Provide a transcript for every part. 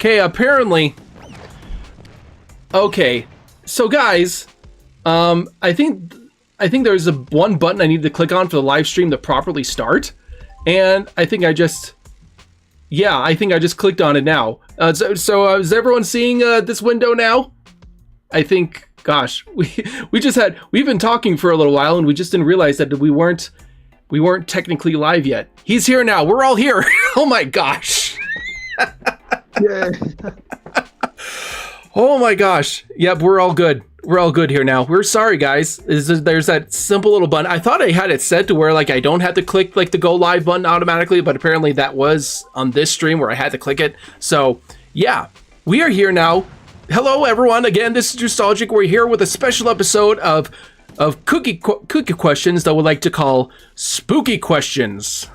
Okay, apparently. Okay, so guys, I think there's one button I need to click on for the live stream to properly start, and I think I just clicked on it now. So is everyone seeing this window now? I think. Gosh, we've been talking for a little while, and we just didn't realize that we weren't technically live yet. He's here now. We're all here. Oh my gosh. Yeah. Oh my gosh. Yep, we're all good. We're all good here now. We're sorry, guys. There's that simple little button. I thought I had it set to where like I don't have to click like the go live button automatically, but apparently that was on this stream where I had to click it. So yeah, we are here now. Hello, everyone. Again, this is Nostalgic. We're here with a special episode of Kooky Questions that we like to call Spooky Questions.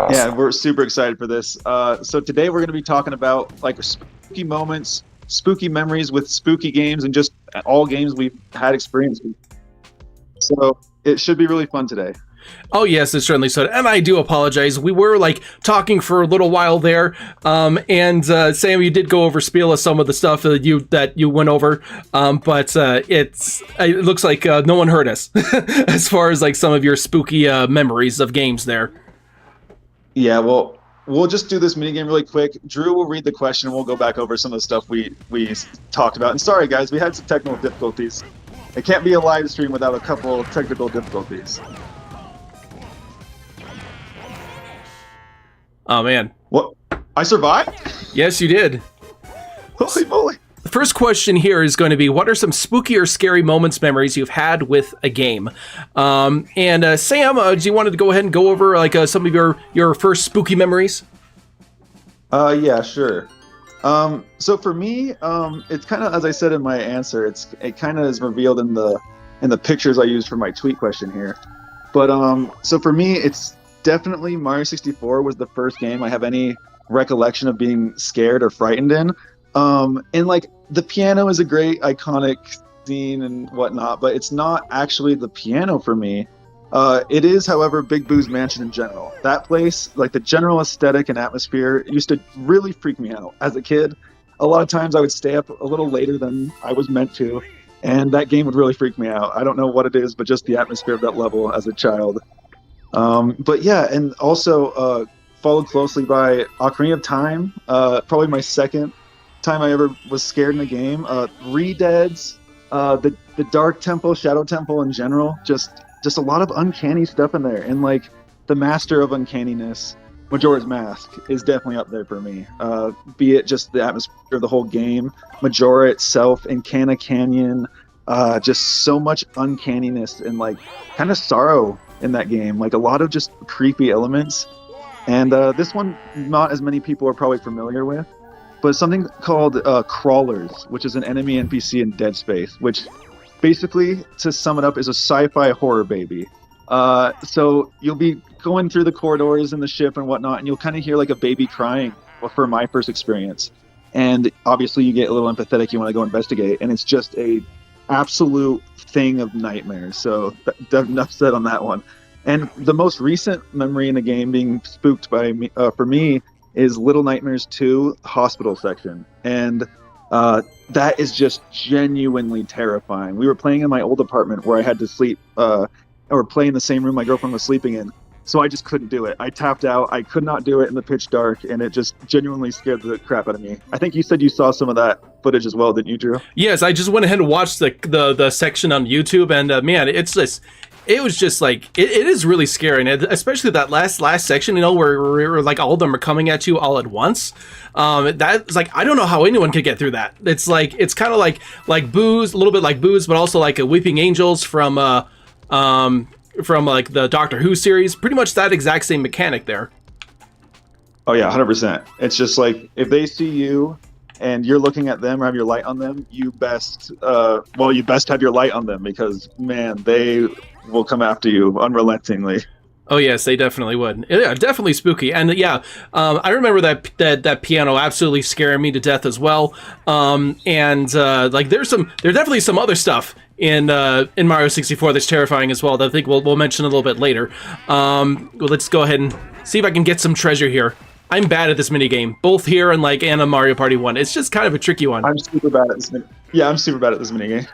Yeah, we're super excited for this. So today we're going to be talking about like spooky moments, spooky memories with spooky games, and just all games we've had experience with. So it should be really fun today. Oh yes, it certainly should. And I do apologize. We were like talking for a little while there, and Sam, you did go over spiel of some of the stuff that you went over, but it looks like no one heard us as far as like some of your spooky memories of games there. Yeah, well, we'll just do this minigame really quick. Drew will read the question, and we'll go back over some of the stuff we talked about. And sorry, guys, we had some technical difficulties. It can't be a live stream without a couple technical difficulties. Oh man. What? I survived? Yes, you did. Holy moly. The first question here is going to be, what are some spooky or scary memories you've had with a game? And Sam, do you want to go ahead and go over like some of your first spooky memories? Yeah, sure. So for me, it's kind of, as I said in my answer, it kind of is revealed in the pictures I used for my tweet question here. But so for me, it's definitely Mario 64 was the first game I have any recollection of being scared or frightened in. And like the piano is a great iconic scene and whatnot, but it's not actually the piano for me. It is, however, Big Boo's Mansion in general. That place, like the general aesthetic and atmosphere, used to really freak me out as a kid. A lot of times I would stay up a little later than I was meant to, and that game would really freak me out. I don't know what it is, but just the atmosphere of that level as a child. But yeah, and also followed closely by Ocarina of Time, probably my second time I ever was scared in a game. Re-Deads, the Dark Temple, Shadow Temple in general, just a lot of uncanny stuff in there. And like the master of uncanniness, Majora's Mask, is definitely up there for me. Be it just the atmosphere of the whole game, Majora itself, Encana Canyon, just so much uncanniness and like kind of sorrow in that game, like a lot of just creepy elements. And this one, not as many people are probably familiar with, but something called Crawlers, which is an enemy NPC in Dead Space, which basically, to sum it up, is a sci-fi horror baby. So you'll be going through the corridors in the ship and whatnot, and you'll kind of hear like a baby crying for my first experience. And obviously you get a little empathetic, you want to go investigate, and it's just a absolute thing of nightmares. So enough said on that one. And the most recent memory in the game being spooked by me, for me, is Little Nightmares 2 Hospital section. And that is just genuinely terrifying. We were playing in my old apartment where I had to sleep or play in the same room my girlfriend was sleeping in. So I just couldn't do it. I tapped out. I could not do it in the pitch dark, and it just genuinely scared the crap out of me. I think you said you saw some of that footage as well, didn't you, Drew? Yes, I just went ahead and watched the section on YouTube, and man, it was just like it is really scary, and especially that last section, you know, where like all of them are coming at you all at once. That's like, I don't know how anyone could get through that. It's like, it's kind of like Booze, a little bit like Booze, but also like a Weeping Angels from like the Doctor Who series. Pretty much that exact same mechanic there. Oh yeah, 100%. It's just like, if they see you and you're looking at them or have your light on them, you best have your light on them, because man, they will come after you unrelentingly. Oh yes, they definitely would. Yeah, definitely spooky. And yeah, I remember that piano absolutely scaring me to death as well. Like there's definitely some other stuff in Mario 64 that's terrifying as well that I think we'll mention a little bit later. Well, let's go ahead and see if I can get some treasure here. I'm bad at this minigame, both here and like and on Mario Party 1. It's just kind of a tricky one. I'm super bad at this Yeah, I'm super bad at this minigame.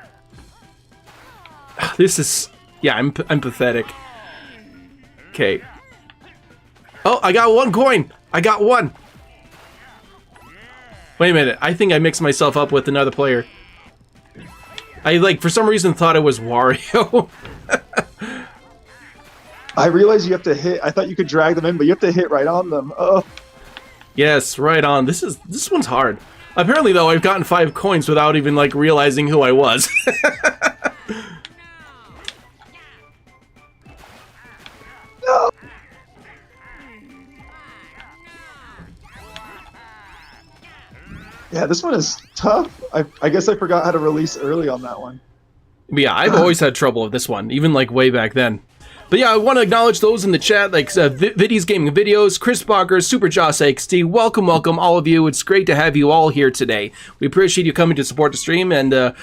This is... Yeah, I'm pathetic. Okay. Oh, I got 1 coin! I got 1! Wait a minute, I think I mixed myself up with another player. I, like, for some reason thought it was Wario. I realized you have to hit... I thought you could drag them in, but you have to hit right on them. Oh. Yes, right on. This one's hard. Apparently, though, I've gotten 5 coins without even, like, realizing who I was. No. Yeah, this one is tough. I guess I forgot how to release early on that one. But yeah, I've always had trouble with this one, even, like, way back then. But yeah, I want to acknowledge those in the chat, like Viddy's Gaming Videos, Chris Barker, Super Joss XD. Welcome, all of you. It's great to have you all here today. We appreciate you coming to support the stream and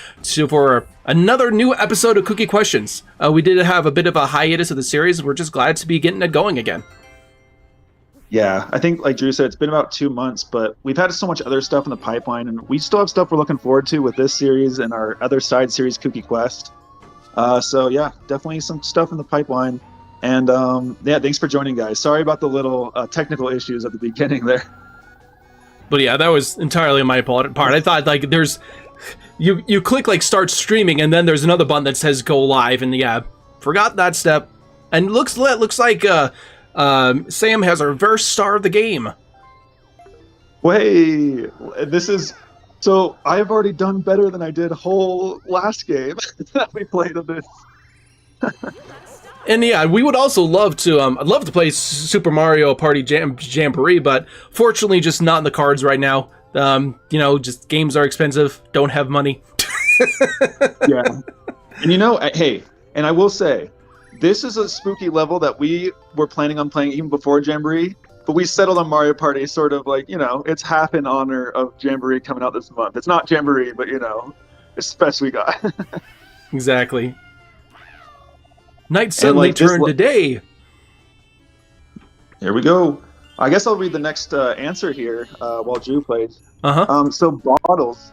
for another new episode of Kooky Questions. We did have a bit of a hiatus of the series. We're just glad to be getting it going again. Yeah, I think, like Drew said, it's been about 2 months, but we've had so much other stuff in the pipeline, and we still have stuff we're looking forward to with this series and our other side series, Kooky Quest. So yeah, definitely some stuff in the pipeline. And yeah, thanks for joining, guys. Sorry about the little technical issues at the beginning there. But yeah, that was entirely my part. I thought like there's you click like start streaming and then there's another button that says go live, and yeah, forgot that step. And looks like Sam has a reverse star of the game. Wait, this is... So I've already done better than I did whole last game that we played of this. And yeah, we would also love to I'd love to play Super Mario Party Jamboree, but fortunately just not in the cards right now. You know, just games are expensive, don't have money. Yeah. And you know, hey, and I will say, this is a spooky level that we were planning on playing even before Jamboree. But we settled on Mario Party, sort of like, you know, it's half in honor of Jamboree coming out this month. It's not Jamboree, but, you know, it's the best we got. Exactly. Night suddenly turned to day. Here we go. I guess I'll read the next answer here while Drew plays. Uh-huh. So Bottles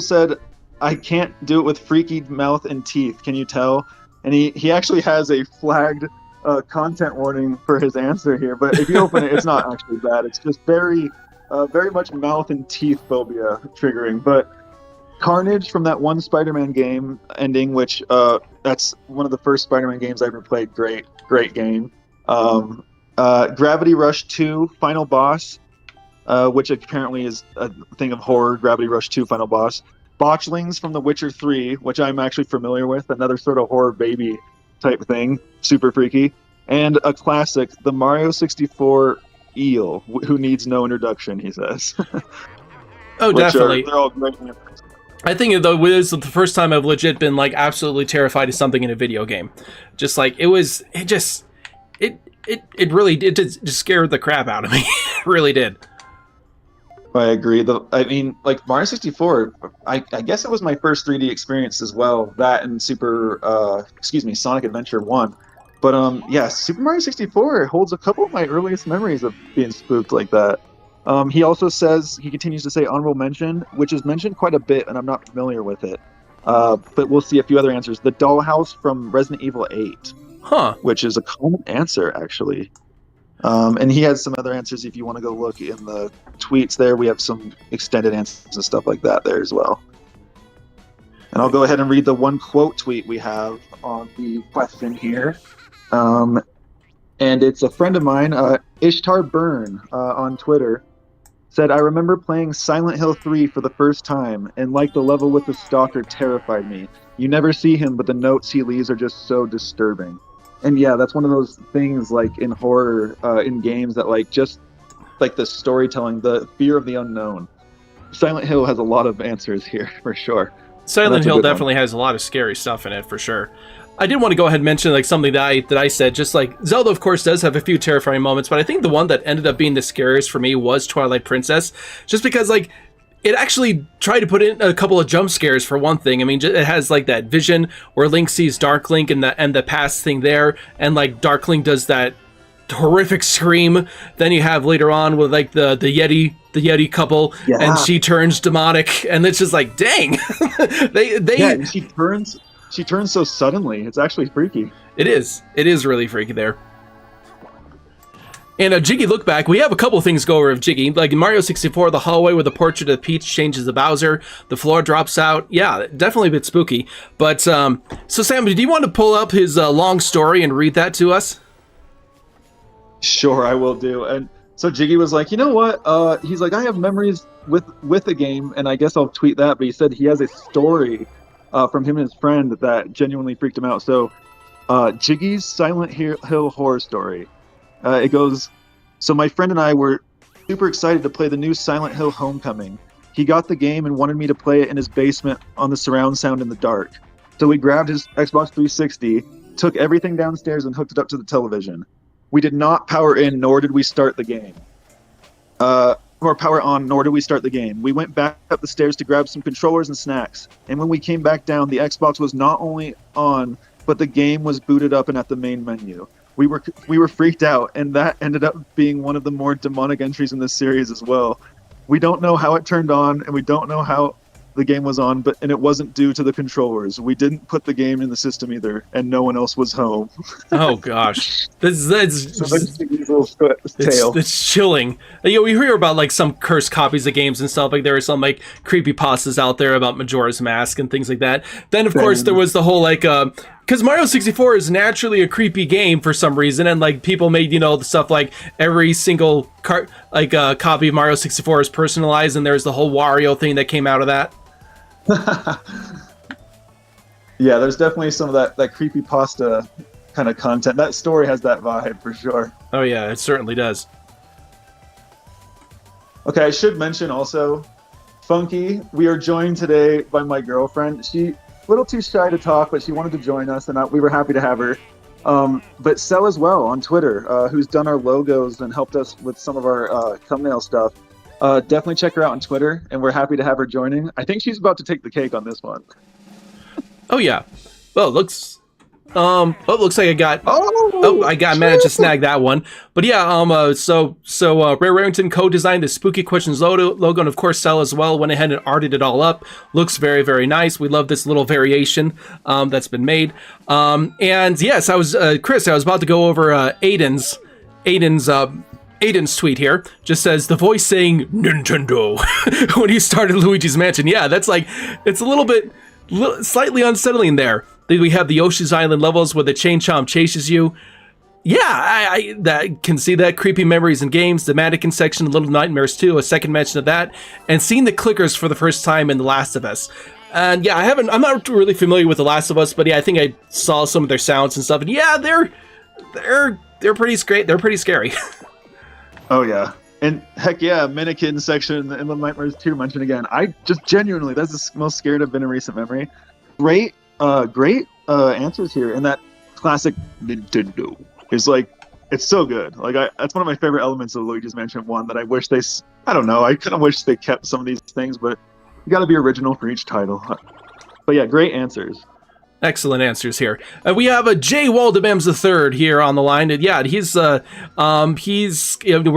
said, I can't do it with freaky mouth and teeth. Can you tell? And he actually has a flagged content warning for his answer here, but if you open it, it's not actually bad. It's just very much mouth and teeth phobia triggering. But Carnage from that one Spider-Man game ending, which that's one of the first Spider-Man games I ever played. Great game. Gravity Rush 2 Final Boss, which apparently is a thing of horror. Gravity Rush 2 Final Boss. Botchlings from The Witcher 3, which I'm actually familiar with. Another sort of horror baby type thing, super freaky. And a classic, the Mario 64 eel, who needs no introduction, he says. Oh, definitely. They're all great. I think though this is the first time I've legit been like absolutely terrified of something in a video game. Just like it really just scared the crap out of me. It really did. I agree. I mean, like Mario 64, I guess it was my first 3D experience as well. That and Sonic Adventure 1. But yeah, Super Mario 64 holds a couple of my earliest memories of being spooked like that. He also says, he continues to say honorable mention, which is mentioned quite a bit, and I'm not familiar with it. But we'll see a few other answers. The Dollhouse from Resident Evil 8. Huh. Which is a common answer, actually. And he has some other answers if you want to go look in the tweets there. We have some extended answers and stuff like that there as well. And I'll go ahead and read the one quote tweet we have on the question here. And it's a friend of mine, Ishtar Byrne, on Twitter, said, I remember playing Silent Hill 3 for the first time, and like the level with the stalker terrified me. You never see him, but the notes he leaves are just so disturbing. And yeah, that's one of those things like in horror, in games that like just like the storytelling, the fear of the unknown. Silent Hill has a lot of answers here for sure. Silent Hill definitely has a lot of scary stuff in it for sure. I did want to go ahead and mention like something that I said, just like Zelda of course does have a few terrifying moments, but I think the one that ended up being the scariest for me was Twilight Princess, just because like it actually tried to put in a couple of jump scares for one thing. I mean, it has like that vision where Link sees Dark Link and the past thing there, and like Dark Link does that horrific scream. Then you have later on with like the Yeti couple, and she turns demonic, and it's just like, dang. they and she turns so suddenly. It's actually freaky. It is really freaky there. And a Jiggy look back, we have a couple things go over of Jiggy. Like in Mario 64, the hallway where the portrait of Peach changes to Bowser, the floor drops out. Yeah, definitely a bit spooky. But, so Sam, do you want to pull up his long story and read that to us? Sure, I will do. And so Jiggy was like, you know what? He's like, I have memories with the game, and I guess I'll tweet that. But he said he has a story from him and his friend that genuinely freaked him out. So Jiggy's Silent Hill horror story. It goes, so my friend and I were super excited to play the new Silent Hill Homecoming. He got the game and wanted me to play it in his basement on the surround sound in the dark. So we grabbed his Xbox 360, took everything downstairs and hooked it up to the television. We did not power in, nor did we start the game. Or power on, nor did we start the game. We went back up the stairs to grab some controllers and snacks. And when we came back down, the Xbox was not only on, but the game was booted up and at the main menu. We were freaked out, and that ended up being one of the more demonic entries in this series as well. We don't know how it turned on, and we don't know how the game was on, and it wasn't due to the controllers. We didn't put the game in the system either, and no one else was home. Oh gosh, that's tale. It's chilling. You know, we hear about like some cursed copies of games and stuff. Like there are some like creepypastas out there about Majora's Mask and things like that. Then of course there was the whole like because Mario 64 is naturally a creepy game for some reason, and like people made, you know, the stuff like every single copy of Mario 64 is personalized, and there's the whole Wario thing that came out of that. Yeah, there's definitely some of that creepypasta kind of content. That story has that vibe for sure. Oh yeah, it certainly does. Okay, I should mention also, Funky, we are joined today by my girlfriend. She a little too shy to talk, but she wanted to join us, and we were happy to have her. But Cellliswell on Twitter, who's done our logos and helped us with some of our thumbnail stuff. Definitely check her out on Twitter, and we're happy to have her joining. I think she's about to take the cake on this one. Oh yeah. Well, it looks like I got. Managed to snag that one. But yeah, so RareWarington co-designed the Spooky Questions logo, and of course Cellliswell went ahead and arted it all up. Looks very, very nice. We love this little variation that's been made. And yes, I was Chris. I was about to go over Aiden's tweet here. Just says the voice saying Nintendo when he started Luigi's Mansion. Yeah, that's like, it's a little bit slightly unsettling there. Then we have the Yoshi's Island levels where the Chain Chomp chases you. Yeah, I can see that. Creepy memories in games, the mannequin section, Little Nightmares 2, a second mention of that, and seeing the clickers for the first time in The Last of Us. And yeah, I'm not really familiar with The Last of Us, but yeah, I think I saw some of their sounds and stuff, and yeah, they're pretty scary. They're pretty scary. Oh yeah. And heck yeah, mannequin section in Little Nightmares 2 mentioned again. I just genuinely, that's the most scared I've been in recent memory. Great answers here. And that classic Nintendo is like, it's so good. Like that's one of my favorite elements of Luigi's Mansion 1 that I wish I don't know, I kind of wish they kept some of these things, but you got to be original for each title. But yeah, great answers. Excellent answers here. We have a J. Waldemems III here on the line. And yeah, he's we're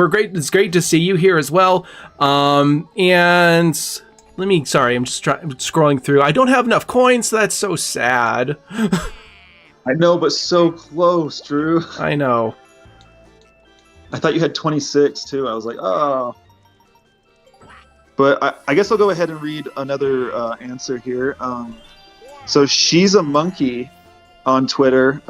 great. It's great to see you here as well. And sorry, I'm just scrolling through. I don't have enough coins. So that's so sad. I know, but so close, Drew. I know. I thought you had 26 too. I was like, oh. But I guess I'll go ahead and read another answer here. So She's a Monkey on Twitter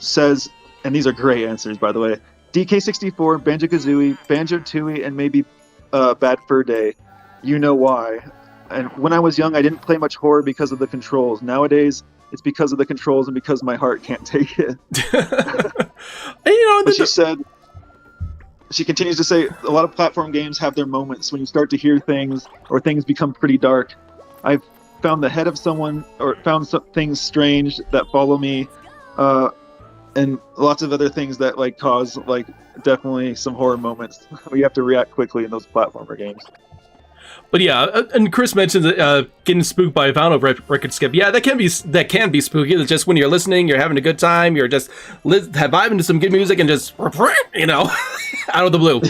says, and these are great answers, by the way, DK64, Banjo-Kazooie, Banjo-Tooie, and maybe Bad Fur Day. You know why. And when I was young, I didn't play much horror because of the controls. Nowadays, it's because of the controls and because my heart can't take it. But she continues to say, a lot of platform games have their moments when you start to hear things or things become pretty dark. I've found the head of someone or found some things strange that follow me, and lots of other things that like cause like definitely some horror moments. We have to react quickly in those platformer games. But yeah, and Chris mentioned getting spooked by a vinyl record skip. Yeah, that can be spooky. It's just when you're listening, you're having a good time, you're just vibing to some good music and just out of the blue.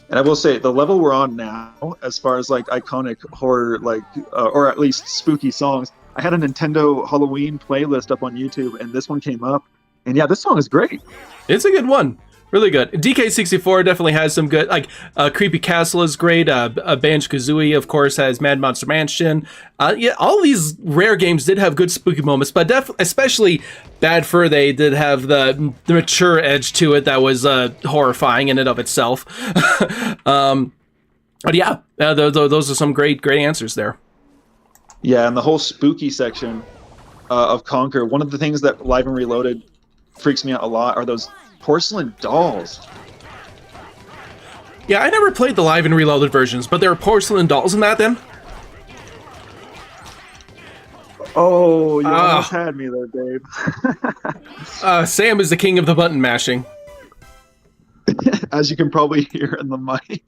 And I will say, the level we're on now, as far as like iconic horror, like or at least spooky songs, I had a Nintendo Halloween playlist up on YouTube, and this one came up. And yeah, this song is great. It's a good one. Really good. DK64 definitely has some good, like, Creepy Castle is great. Banjo-Kazooie, of course, has Mad Monster Mansion. Yeah, all these Rare games did have good spooky moments, but especially Bad Fur Day did have the mature edge to it that was horrifying in and of itself. But yeah, those are some great answers there. Yeah, and the whole spooky section of Conquer, one of the things that Live and Reloaded freaks me out a lot are those porcelain dolls. Yeah, I never played the Live and Reloaded versions, but there are porcelain dolls in that then? Oh, you almost had me there, Dave. Sam is the king of the button mashing. As you can probably hear in the mic.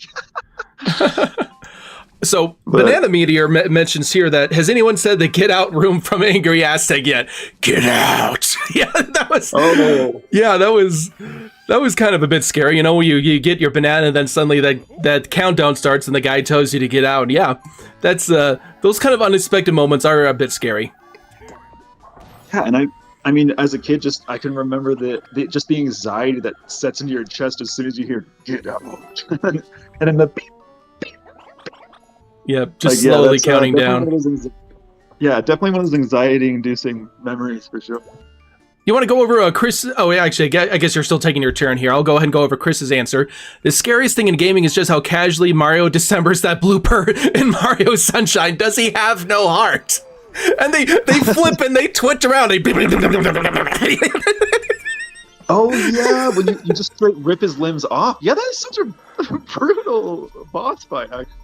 So, Banana Meteor mentions here that, has anyone said the get out room from Angry Aztec yet? Get out! Yeah, that was... Oh. Yeah, that was kind of a bit scary. You know, you get your banana and then suddenly that countdown starts and the guy tells you to get out. Yeah, that's those kind of unexpected moments are a bit scary. Yeah, and I mean, as a kid, I can remember the anxiety that sets into your chest as soon as you hear "get out," and then the beep. Yeah, just like, slowly counting down. Yeah, definitely one of those anxiety-inducing memories for sure. You want to go over Chris? Oh, actually, I guess you're still taking your turn here. I'll go ahead and go over Chris's answer. The scariest thing in gaming is just how casually Mario disembers that blooper in Mario Sunshine. Does he have no heart? And they flip and they twitch around. Oh yeah, when you just straight rip his limbs off. Yeah, that is such a brutal boss fight, actually.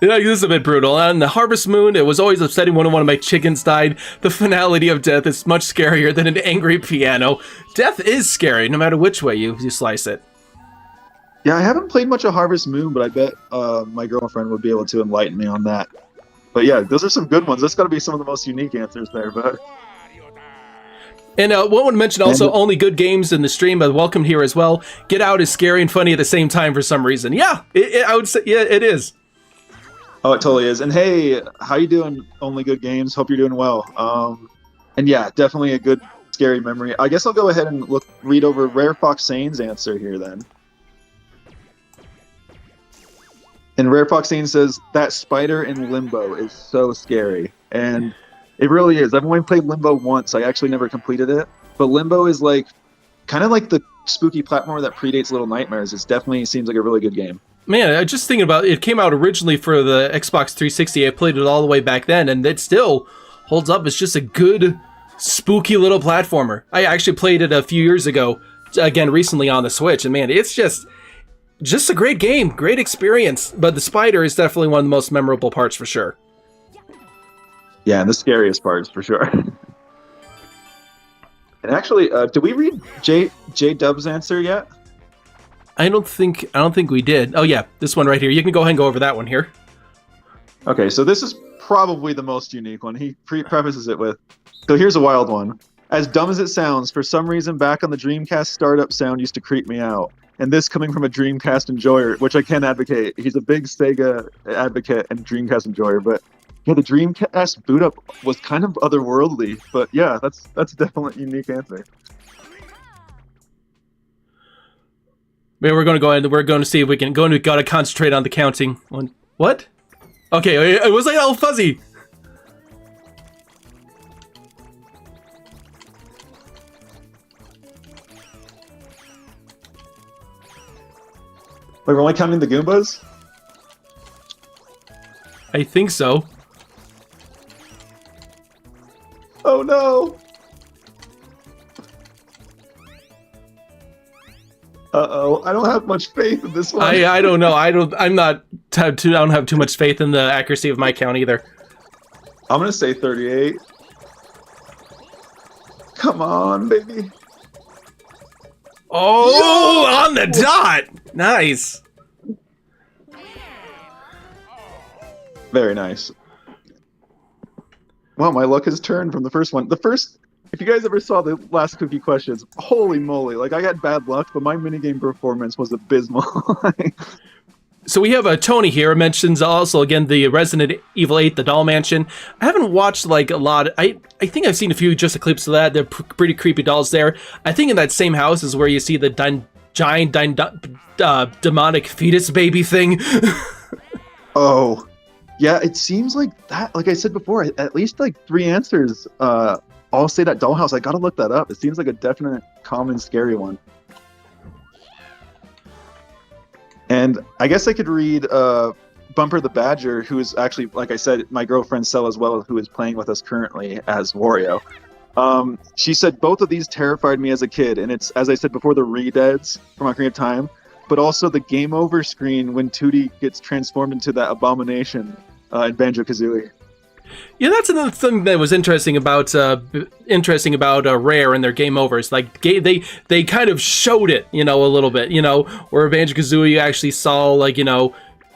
Yeah, this is a bit brutal. And the Harvest Moon, it was always upsetting when one of my chickens died. The finality of death is much scarier than an angry piano. Death is scary, no matter which way you slice it. Yeah, I haven't played much of Harvest Moon, but I bet my girlfriend would be able to enlighten me on that. But yeah, those are some good ones. That's got to be some of the most unique answers there, but... And one would mention also only good games in the stream, but welcome here as well. Get Out is scary and funny at the same time for some reason. Yeah, I would say, yeah, it is. Oh, it totally is. And hey, how you doing, Only Good Games? Hope you're doing well. And yeah, definitely a good scary memory. I guess I'll go ahead and read over Rare Fox Sane's answer here then. And Rare Fox Sane says, that spider in Limbo is so scary. And it really is. I've only played Limbo once. I actually never completed it. But Limbo is like kind of like the spooky platformer that predates Little Nightmares. It definitely seems like a really good game. Man, I just thinking about it, came out originally for the Xbox 360. I played it all the way back then, and it still holds up. It's just a good, spooky little platformer. I actually played it a few years ago, again, recently on the Switch, and man, it's just a great game, great experience. But the spider is definitely one of the most memorable parts for sure. Yeah, and the scariest parts for sure. And actually, did we read J Dub's answer yet? I don't think we did. Oh yeah, this one right here. You can go ahead and go over that one here. Okay, so this is probably the most unique one. He prefaces it with, so here's a wild one. As dumb as it sounds, for some reason back on the Dreamcast startup sound used to creep me out. And this coming from a Dreamcast enjoyer, which I can advocate. He's a big Sega advocate and Dreamcast enjoyer, but yeah, the Dreamcast boot up was kind of otherworldly. But yeah, that's definitely a unique answer. Maybe we're going to go ahead and we're going to see if we can go and gotta concentrate on the counting. What? Okay, it was like all fuzzy. Wait, we're only counting the Goombas? I think so. Oh no! Uh-oh, I don't have much faith in this one. I don't know. I don't have too much faith in the accuracy of my count either. I'm gonna say 38. Come on, baby. Oh, on the dot! Nice. Very nice. Wow, my luck has turned from the first one. If you guys ever saw the last Kooky Questions, holy moly! Like I had bad luck, but my minigame performance was abysmal. So we have Tony here, mentions also again the Resident Evil 8, the Doll Mansion. I haven't watched like a lot. I think I've seen a few just clips of that. They're pretty creepy dolls there. I think in that same house is where you see the giant demonic fetus baby thing. Oh, yeah, it seems like that. Like I said before, at least like 3 answers all say that dollhouse. I gotta look that up. It seems like a definite common scary one. And I guess I could read Bumper the Badger, who is actually, like I said, my girlfriend Cellliswell, who is playing with us currently as Wario. She said, both of these terrified me as a kid, and it's, as I said before, the re-deads from Ocarina of Time, but also the game over screen when Tooty gets transformed into that abomination in Banjo-Kazooie. Yeah, that's another thing that was interesting about Rare and their game overs. Like they kind of showed it, a little bit, where Banjo-Kazooie you actually saw like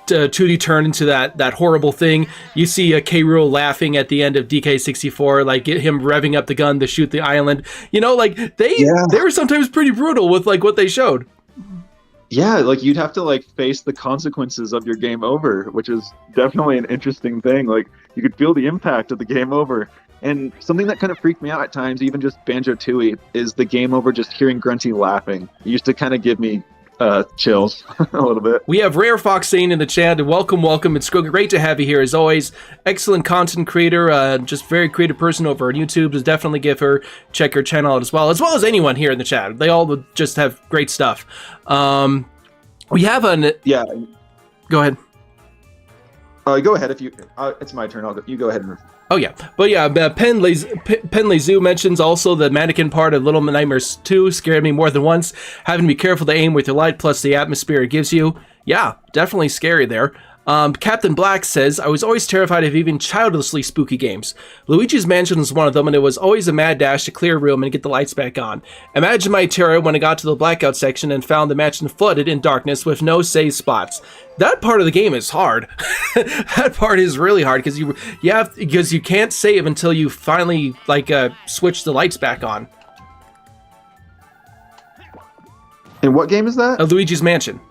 Tooty turn into that horrible thing. You see K. Rool laughing at the end of DK64, like get him revving up the gun to shoot the island. Like they were sometimes pretty brutal with like what they showed. Yeah, like you'd have to like face the consequences of your game over, which is definitely an interesting thing. Like you could feel the impact of the game over. And something that kind of freaked me out at times, even just Banjo-Tooie, is the game over just hearing Grunty laughing. It used to kind of give me chills a little bit. We have Rare Fox saying in the chat, welcome. It's great to have you here as always. Excellent content creator, just very creative person over on YouTube. Just definitely check her channel out as well as anyone here in the chat. They all just have great stuff. We have yeah. Go ahead. Go ahead if you. It's my turn. You go ahead and. Oh yeah, but yeah, Penley Zoo mentions also the mannequin part of Little Nightmares 2 scared me more than once. Having to be careful to aim with your light, plus the atmosphere it gives you. Yeah, definitely scary there. Captain Black says, I was always terrified of even childishly spooky games. Luigi's Mansion was one of them, and it was always a mad dash to clear a room and get the lights back on. Imagine my terror when I got to the blackout section and found the mansion flooded in darkness with no save spots. That part of the game is hard. That part is really hard because you can't save until you finally switch the lights back on. And what game is that? Luigi's Mansion.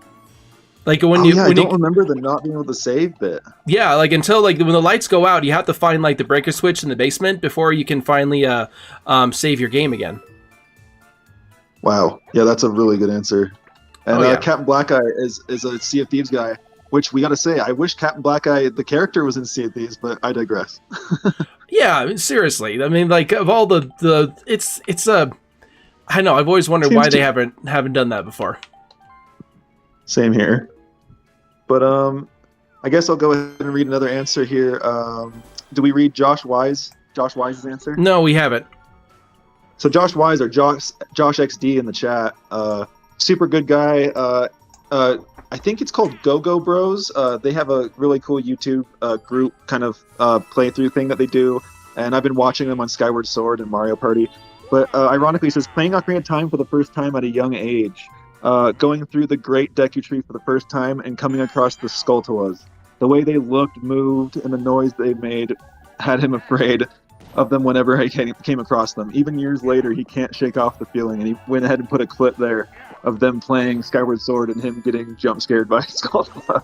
Like I don't remember the not being able to save bit. Yeah, like until when the lights go out, you have to find the breaker switch in the basement before you can finally save your game again. Wow, yeah, that's a really good answer. And Captain Black Eye is a Sea of Thieves guy, which we gotta say, I wish Captain Black Eye the character was in Sea of Thieves, but I digress. Yeah, I mean, seriously, I mean, of all it's I know I've always wondered why they haven't done that before. Same here. But I guess I'll go ahead and read another answer here. Do we read Josh Wise's answer? No, we haven't. So Josh Wise or Josh XD in the chat, super good guy. I think it's called Go Bros. They have a really cool YouTube group kind of playthrough thing that they do, and I've been watching them on Skyward Sword and Mario Party. But ironically, it says playing Ocarina of Time for the first time at a young age. Going through the Great Deku Tree for the first time and coming across the Skulltulas. The way they looked, moved, and the noise they made had him afraid of them whenever I came across them. Even years later, he can't shake off the feeling, and he went ahead and put a clip there of them playing Skyward Sword and him getting jump scared by Skulltula.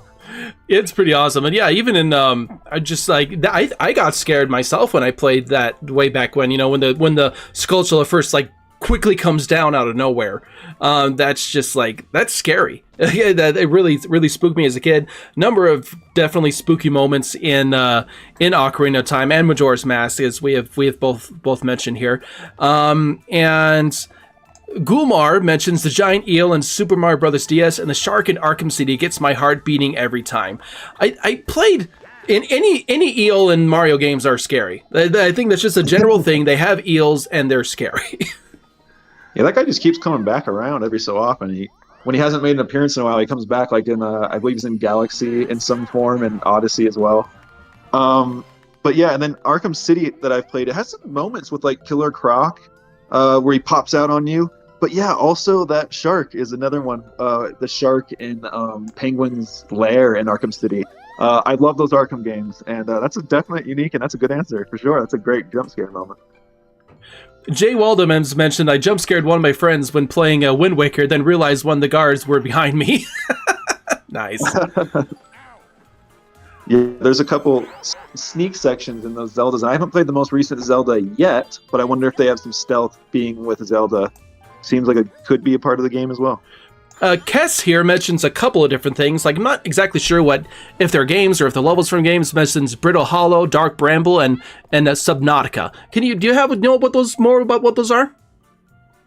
It's pretty awesome. And yeah, even in I got scared myself when I played that way back when, when the Skulltula first quickly comes down out of nowhere. That's just that's scary. That it really spooked me as a kid. Number of definitely spooky moments in Ocarina of Time and Majora's Mask, as we have both mentioned here. And Gulmar mentions the giant eel in Super Mario Bros. DS and the shark in Arkham City gets my heart beating every time. I played. In any eel in Mario games are scary. I think that's just a general thing. They have eels and they're scary. Yeah, that guy just keeps coming back around every so often. When he hasn't made an appearance in a while, he comes back in, I believe he's in Galaxy in some form and Odyssey as well. But yeah, and then Arkham City that I've played, it has some moments with Killer Croc where he pops out on you. But yeah, also that shark is another one. The shark in Penguin's Lair in Arkham City. I love those Arkham games, and that's a definite unique, and that's a good answer for sure. That's a great jump scare moment. Jay Waldemans mentioned, I jump scared one of my friends when playing Wind Waker, then realized one of the guards were behind me. Nice. Yeah, there's a couple sneak sections in those Zeldas. I haven't played the most recent Zelda yet, but I wonder if they have some stealth being with Zelda. Seems like it could be a part of the game as well. Kess here mentions a couple of different things. Like, I'm not exactly sure if they're games or if they're levels from games. Mentions Brittle Hollow, Dark Bramble, and Subnautica. Do you know about those more about what those are?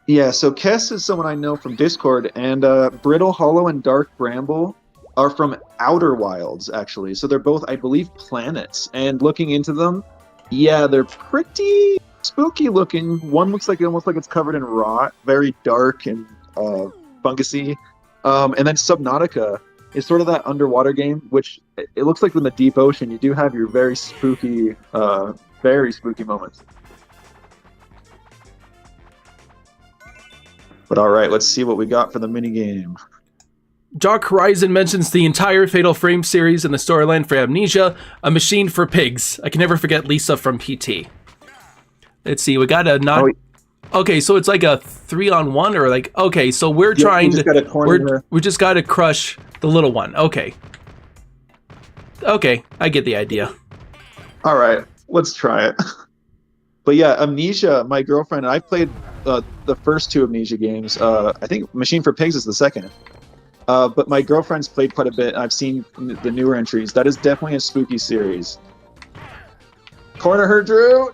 Yeah, so Kess is someone I know from Discord, and Brittle Hollow and Dark Bramble are from Outer Wilds, actually. So they're both, I believe, planets. And looking into them, yeah, they're pretty spooky looking. One looks like almost like it's covered in rot, very dark and fungusy. And then Subnautica is sort of that underwater game, which it looks like in the deep ocean, you do have your very spooky moments. But all right, let's see what we got for the minigame. Dark Horizon mentions the entire Fatal Frame series and the storyline for Amnesia, a machine for pigs. I can never forget Lisa from PT. Let's see, we got a not. Okay, so it's like a 3-on-1 or like, okay, so we're trying to, we just got to crush the little one. Okay. Okay, I get the idea. All right, let's try it. But yeah, Amnesia, my girlfriend and I played the first two Amnesia games. I think Machine for Pigs is the second. But my girlfriend's played quite a bit. I've seen the newer entries. That is definitely a spooky series. Corner her, Drew!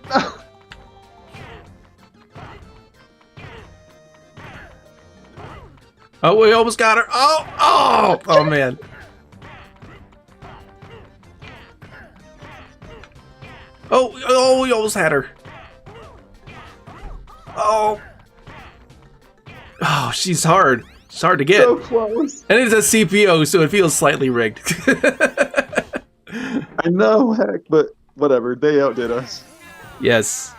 Oh, we almost got her. Oh, man. Oh, we almost had her. Oh, she's hard. It's hard to get. So close. And it's a CPO, so it feels slightly rigged. I know, heck, but whatever. They outdid us. Yes.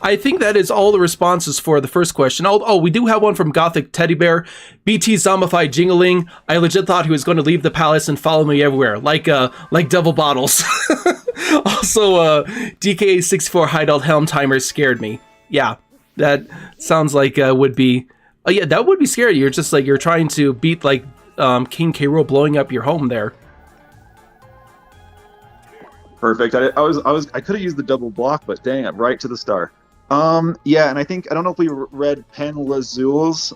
I think that is all the responses for the first question. Oh, we do have one from Gothic Teddy Bear. BT zombified Jingling. I legit thought he was going to leave the palace and follow me everywhere, like Devil Bottles. Also, DK64 Hideout Helm Timer scared me. Yeah, that sounds like would be. Oh yeah, that would be scary. You're just like you're trying to beat like King K. Rool blowing up your home there. Perfect. I could have used the double block, but dang it, right to the star. Yeah, and I don't know if we read Pen Lazul's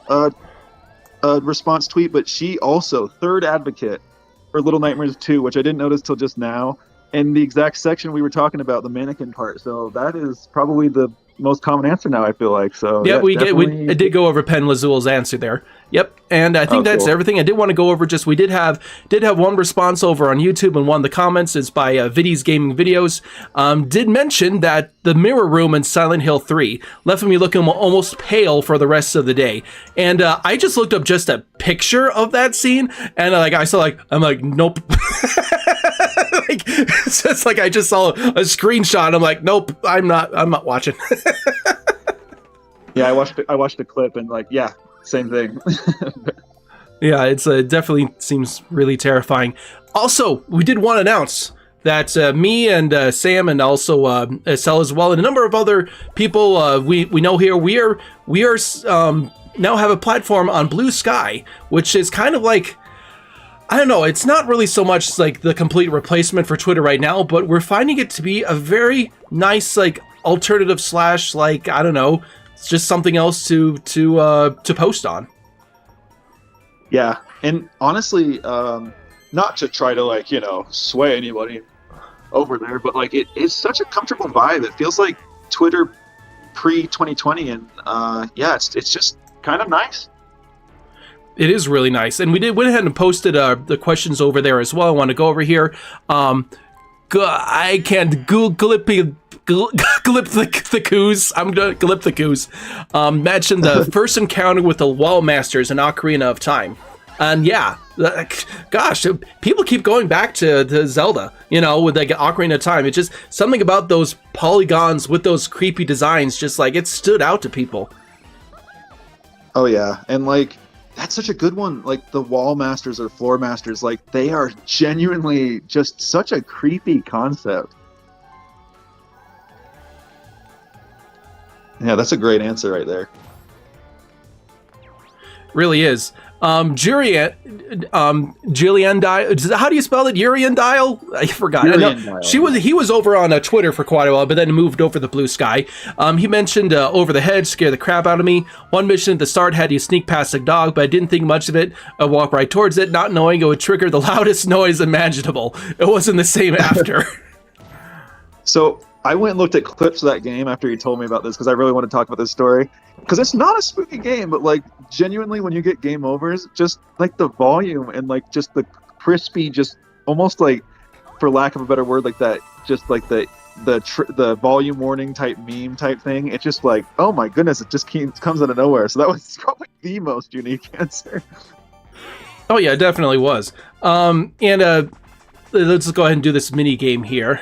response tweet, but she also third advocate for Little Nightmares 2, which I didn't notice till just now, in the exact section we were talking about, the mannequin part. So that is probably the most common answer now, I feel like. So yeah, we did go over Pen Lazul's answer there. Yep, and I think that's cool. Everything. I did want to go over we did have one response over on YouTube, and one of the comments is by Viddy's Gaming Videos. Did mention that the mirror room in Silent Hill 3 left me looking almost pale for the rest of the day, and I just looked up just a picture of that scene, and I'm like, nope. It's just like I just saw a screenshot. I'm like, nope, I'm not watching. Yeah, I watched the clip and like, yeah, same thing. Yeah, it's definitely seems really terrifying. Also, we did want to announce that me and Sam and also Cellliswell and a number of other people we know here, we are now have a platform on Blue Sky, which is kind of like, I don't know, it's not really so much like the complete replacement for Twitter right now, but we're finding it to be a very nice like alternative / like, I don't know, it's just something else to post on. Yeah, and honestly, not to try to like, sway anybody over there, but like it is such a comfortable vibe. It feels like Twitter pre-2020, and yeah, it's just kind of nice. It is really nice, and we went ahead and posted the questions over there as well. I want to go over here. I can't glip the coos. I'm gonna glip the coos. Mentioned the first encounter with the Wall Masters in Ocarina of Time, and yeah, gosh, people keep going back to Zelda. With like Ocarina of Time. It's just something about those polygons with those creepy designs. Just like it stood out to people. Oh yeah, and like that's such a good one. Like the wall masters or floor masters, like they are genuinely just such a creepy concept. Yeah, that's a great answer right there. Really is. Jillian Dial. How do you spell it? Urian Dial? I forgot. Urian Dial. He was over on Twitter for quite a while, but then moved over to Blue Sky. He mentioned Over the Hedge scared the crap out of me. One mission at the start had you sneak past a dog, but I didn't think much of it. I walked right towards it, not knowing it would trigger the loudest noise imaginable. It wasn't the same after. So I went and looked at clips of that game after you told me about this because I really want to talk about this story. Because it's not a spooky game, but like genuinely, when you get game overs, just like the volume and like just the crispy, just almost like, for lack of a better word, like that, just like the volume warning type meme type thing. It's just like, oh my goodness, it just comes out of nowhere. So that was probably the most unique answer. Oh yeah, it definitely was. Let's go ahead and do this mini game here.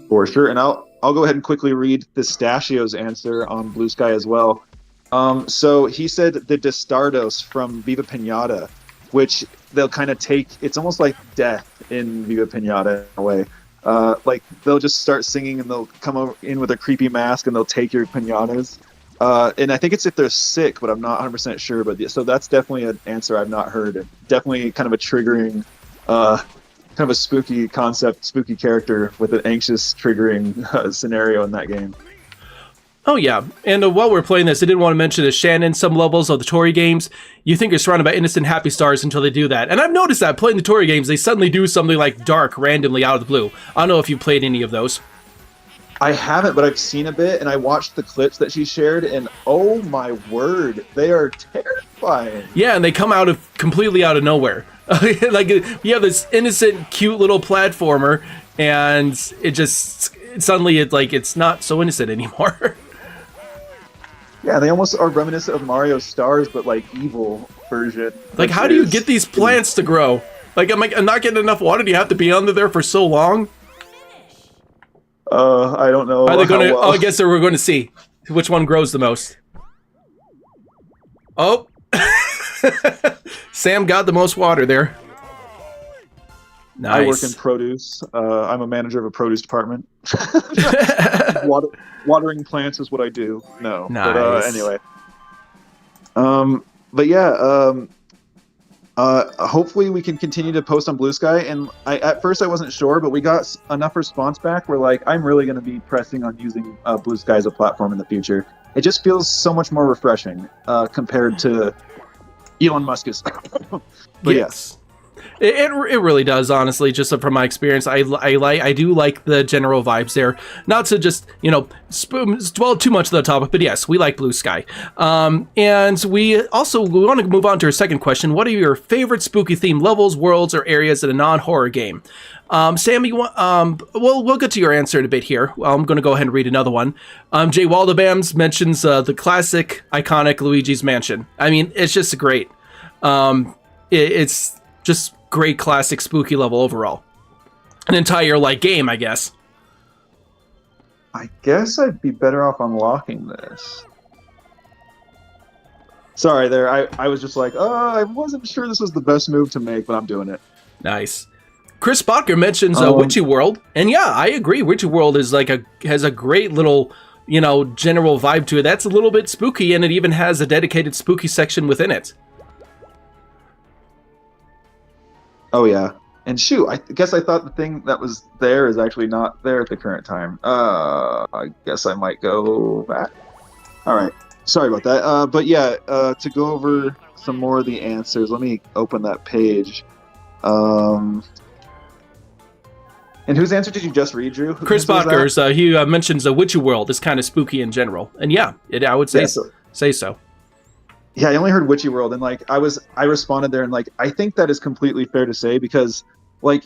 For sure, and I'll go ahead and quickly read Pistachio's answer on Blue Sky as well. So he said the Destardos from Viva Pinata, which they'll kind of take. It's almost like death in Viva Pinata in a way. Like they'll just start singing and they'll come in with a creepy mask and they'll take your pinatas. And I think it's if they're sick, but I'm not 100% sure. But so that's definitely an answer I've not heard. And definitely kind of a triggering. Kind of a spooky concept, spooky character with an anxious triggering scenario in that game. Oh yeah, and while we're playing this, I did want to mention that Shannon, some levels of the Tory games, you think you're surrounded by innocent happy stars until they do that. And I've noticed that playing the Tory games, they suddenly do something like dark randomly out of the blue. I don't know if you've played any of those. I haven't, but I've seen a bit, and I watched the clips that she shared, and oh my word, they are terrifying. Yeah, and they come completely out of nowhere. Like you have this innocent, cute little platformer, and it just suddenly it's not so innocent anymore. Yeah, they almost are reminiscent of Mario Stars, but like evil version. Like, how do you get these plants to grow? Like, I'm not getting enough water. Do you have to be under there for so long? I don't know. Are they going to? Well. Oh, I guess we're going to see which one grows the most. Oh. Sam got the most water there. Nice. I work in produce. I'm a manager of a produce department. Watering plants is what I do. No. Nice. But anyway. But yeah, hopefully we can continue to post on Blue Sky. And at first I wasn't sure, but we got enough response back. We're like, I'm really going to be pressing on using Blue Sky as a platform in the future. It just feels so much more refreshing compared to Elon Musk's. But yes. It really does, honestly, just from my experience. I do like the general vibes there. Not to just, dwell too much on the topic, but yes, we like Blue Sky. And we want to move on to our second question. What are your favorite spooky themed levels, worlds, or areas in a non-horror game? Sam, you want, we'll get to your answer in a bit here. I'm going to go ahead and read another one. Jay Waldebams mentions the classic, iconic Luigi's Mansion. I mean, it's just great. It's just great classic spooky level overall. An entire game, I guess. I guess I'd be better off unlocking this. Sorry there, I was just like, I wasn't sure this was the best move to make, but I'm doing it. Nice. Chris Botker mentions Witchy World, and yeah, I agree. Witchy World is has a great little, general vibe to it. That's a little bit spooky, and it even has a dedicated spooky section within it. Oh yeah, and shoot, I guess I thought the thing that was there is actually not there at the current time. I guess I might go back. All right, sorry about that. But yeah, to go over some more of the answers, let me open that page. And whose answer did you just read, Drew? Chris Botker's. He mentions a Witchy World is kind of spooky in general, and yeah, I would say say so. Yeah, I only heard Witchy World, and I responded there, and I think that is completely fair to say because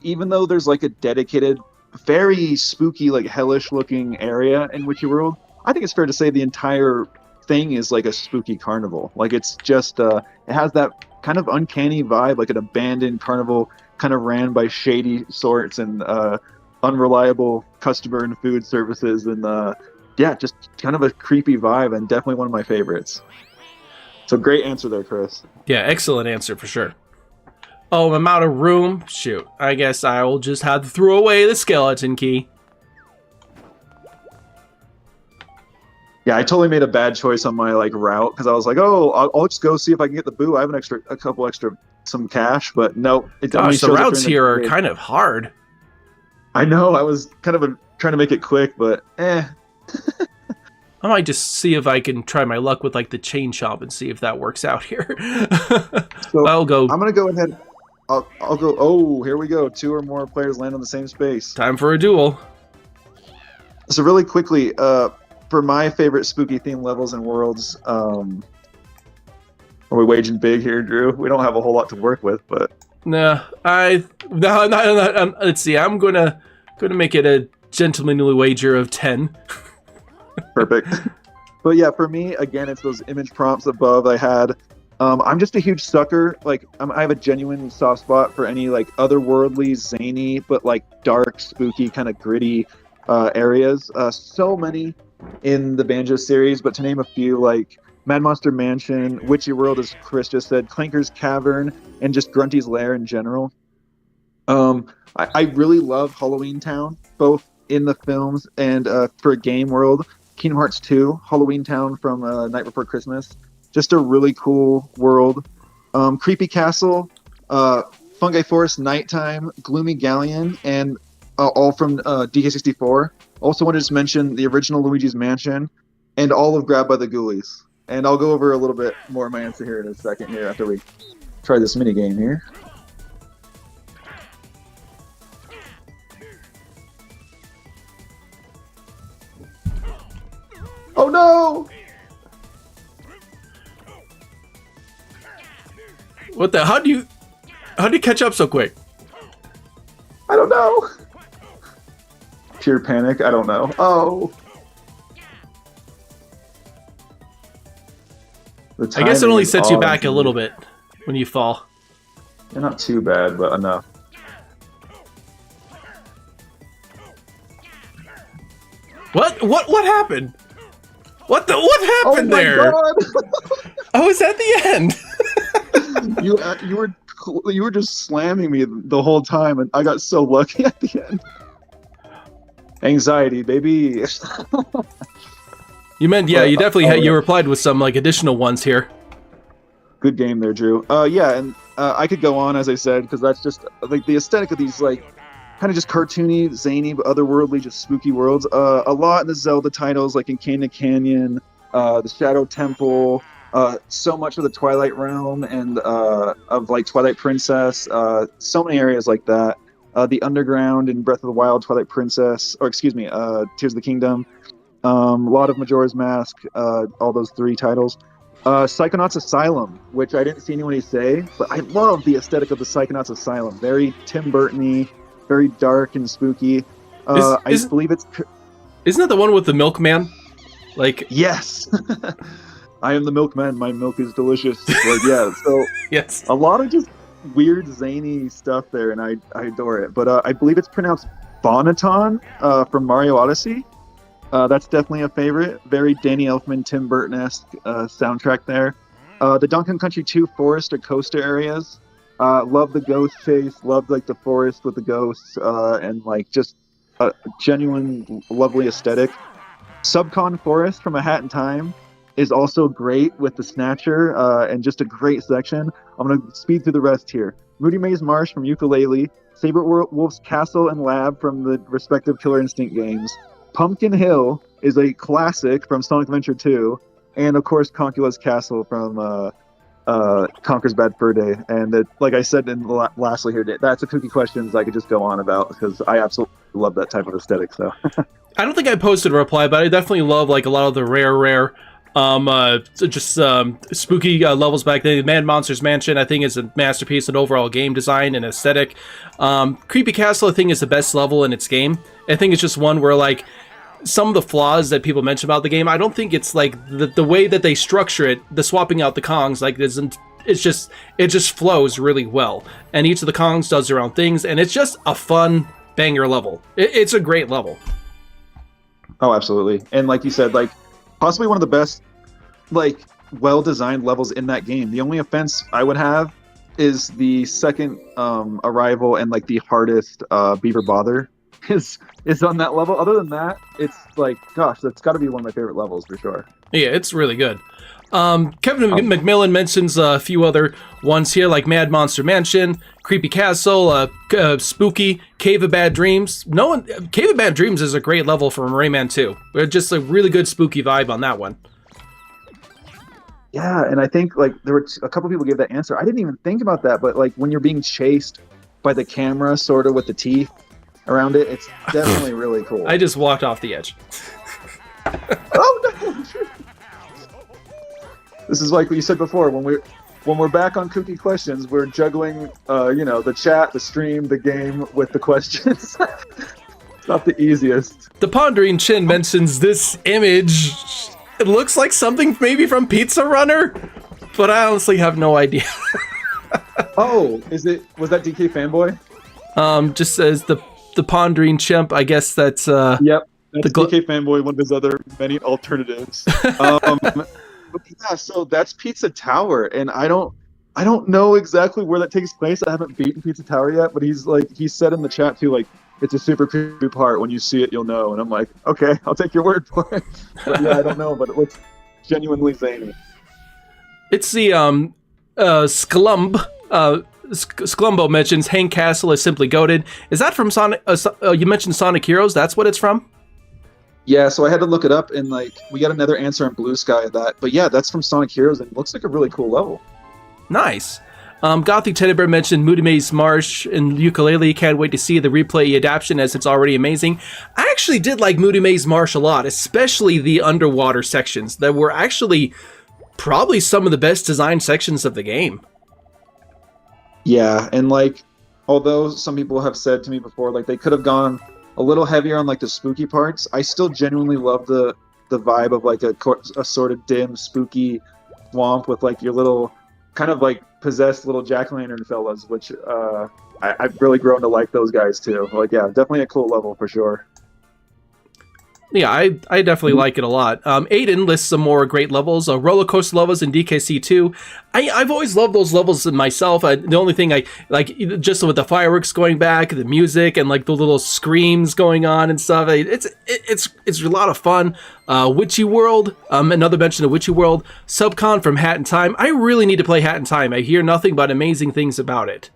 even though there's a dedicated, very spooky, hellish looking area in Witchy World, I think it's fair to say the entire thing is a spooky carnival. It's just it has that kind of uncanny vibe, an abandoned carnival, kind of ran by shady sorts and unreliable customer and food services, and yeah, just kind of a creepy vibe, and definitely one of my favorites. So great answer there, Chris. Yeah, excellent answer for sure. Oh, I'm out of room. Shoot. I guess I will just have to throw away the skeleton key. Yeah, I totally made a bad choice on my like route because I was like, oh, I'll just go see if I can get the boo. I have a couple extra, some cash, but no. It only Gosh, the shows up routes during here are parade. kind of hard. I know. I was kind of trying to make it quick, but I might just see if I can try my luck with like the chain shop and see if that works out here. So I'll go. I'm gonna go ahead. I'll go. Oh, here we go. 2 or more players land on the same space. Time for a duel. So really quickly, for my favorite spooky themed levels and worlds, are we waging big here, Drew? We don't have a whole lot to work with, but No, let's see. I'm gonna make it a gentlemanly wager of 10. perfect. But yeah, for me, again, it's those image prompts above I had. I'm just a huge sucker. Like, I have a genuine soft spot for any like otherworldly, zany, but like dark, spooky, kind of gritty areas. So many in the Banjo series, but to name a few, like Mad Monster Mansion, Witchy World, as Chris just said, Clanker's Cavern, and just Grunty's Lair in general. I really love Halloween Town, both in the films and for a game world. Kingdom Hearts 2, Halloween Town from Night Before Christmas. Just a really cool world. Creepy Castle, Fungi Forest Nighttime, Gloomy Galleon, and all from DK64. Also want to just mention the original Luigi's Mansion and all of Grabbed by the Ghoulies. And I'll go over a little bit more of my answer here in a second here after we try this mini game here. Oh no! What the? How do you catch up so quick? I don't know. Pure panic. I don't know. Oh. I guess it only sets you back a little bit when you fall. They're not too bad, but enough. What happened? What happened there? God. I was at the end. you were just slamming me the whole time, and I got so lucky at the end. Anxiety, baby. You meant, yeah, you definitely you replied with some like additional ones here. Good game there, Drew. Yeah, and I could go on, as I said, because that's just like the aesthetic of these like kind of just cartoony, zany, but otherworldly, just spooky worlds. A lot in the Zelda titles, like in Canyon Canyon, the Shadow Temple, so much of the Twilight Realm and of like Twilight Princess, so many areas like that. The Underground in Breath of the Wild, Twilight Princess, or excuse me, Tears of the Kingdom. A lot of Majora's Mask, all those 3 titles. Psychonauts Asylum, which I didn't see anybody say, but I love the aesthetic of the Psychonauts Asylum. Very Tim Burton-y, very dark and spooky. I believe it's... Isn't that the one with the milkman? Like... Yes! I am the milkman, my milk is delicious. Like, yeah, so... Yes. A lot of just weird, zany stuff there, and I adore it. But I believe it's pronounced Bonneton from Mario Odyssey. That's definitely a favorite. Very Danny Elfman, Tim Burton-esque soundtrack there. The Donkey Kong Country 2 forest or coaster areas. Love the ghost chase. Love like the forest with the ghosts and like just a genuine, lovely aesthetic. Subcon Forest from A Hat in Time is also great with the Snatcher and just a great section. I'm going to speed through the rest here. Moody Maze Marsh from Yooka-Laylee. Saber Wolf's Castle and Lab from the respective Killer Instinct games. Pumpkin Hill is a classic from Sonic Adventure 2, and of course Conkula's Castle from Conker's Bad Fur Day. And like I said lastly here, that's a Kooky Questions I could just go on about because I absolutely love that type of aesthetic. So I don't think I posted a reply, but I definitely love like a lot of the rare spooky levels back then. Mad Monsters Mansion, I think, is a masterpiece in overall game design and aesthetic. Creepy Castle, I think, is the best level in its game. I think it's just one where, like, some of the flaws that people mention about the game, I don't think it's, like, the way that they structure it, the swapping out the Kongs, like, it just flows really well. And each of the Kongs does their own things, and it's just a fun banger level. It's a great level. Oh, absolutely. And like you said, like, possibly one of the best, like, well-designed levels in that game. The only offense I would have is the second arrival and like the hardest Beaver Bother is on that level. Other than that, it's like, gosh, that's got to be one of my favorite levels for sure. Yeah, it's really good. Kevin McMillan mentions a few other ones here, like Mad Monster Mansion, Creepy Castle, Spooky, Cave of Bad Dreams. Cave of Bad Dreams is a great level from Rayman 2. Just a really good spooky vibe on that one. Yeah, and I think like there were a couple people gave that answer. I didn't even think about that, but like when you're being chased by the camera, sort of with the teeth around it, it's definitely really cool. I just walked off the edge. Oh no! This is like what you said before. When we're back on Kooky Questions, we're juggling, the chat, the stream, the game with the questions. It's not the easiest. The Pondering Chin mentions this image. It looks like something maybe from Pizza Runner, but I honestly have no idea. Oh, was that DK Fanboy? Just says the Pondering Chimp. I guess that's Yep, that's DK Fanboy, one of his other many alternatives. Yeah, so that's Pizza Tower, and I don't know exactly where that takes place. I haven't beaten Pizza Tower yet, but he said in the chat too, like, it's a super creepy part. When you see it, you'll know. And I'm like, okay, I'll take your word for it. But yeah, I don't know, but it looks genuinely zany. It's the Sklumb. Sklumbo mentions Hang Castle is simply goated. Is that from Sonic? You mentioned Sonic Heroes. That's what it's from. Yeah, so I had to look it up, and like we got another answer on Blue Sky of that. But yeah, that's from Sonic Heroes, and it looks like a really cool level. Nice. Gothic Teddy Bear mentioned Moody Maze Marsh and Ukulele. Can't wait to see the replay adaptation, as it's already amazing. I actually did like Moody Maze Marsh a lot, especially the underwater sections that were actually probably some of the best designed sections of the game. Yeah, and like, although some people have said to me before, like they could have gone a little heavier on like the spooky parts, I still genuinely love the vibe of like a sort of dim, spooky swamp with like your little kind of like possessed little jack-o'-lantern fellas, which I've really grown to like those guys too. Like, yeah, definitely a cool level for sure. Yeah, I definitely like it a lot. Aiden lists some more great levels, roller coaster levels in DKC 2. I've always loved those levels myself. The only thing I like, just with the fireworks going back, the music, and like the little screams going on and stuff. It's a lot of fun. Witchy World, another mention of Witchy World. Subcon from Hat in Time. I really need to play Hat in Time. I hear nothing but amazing things about it.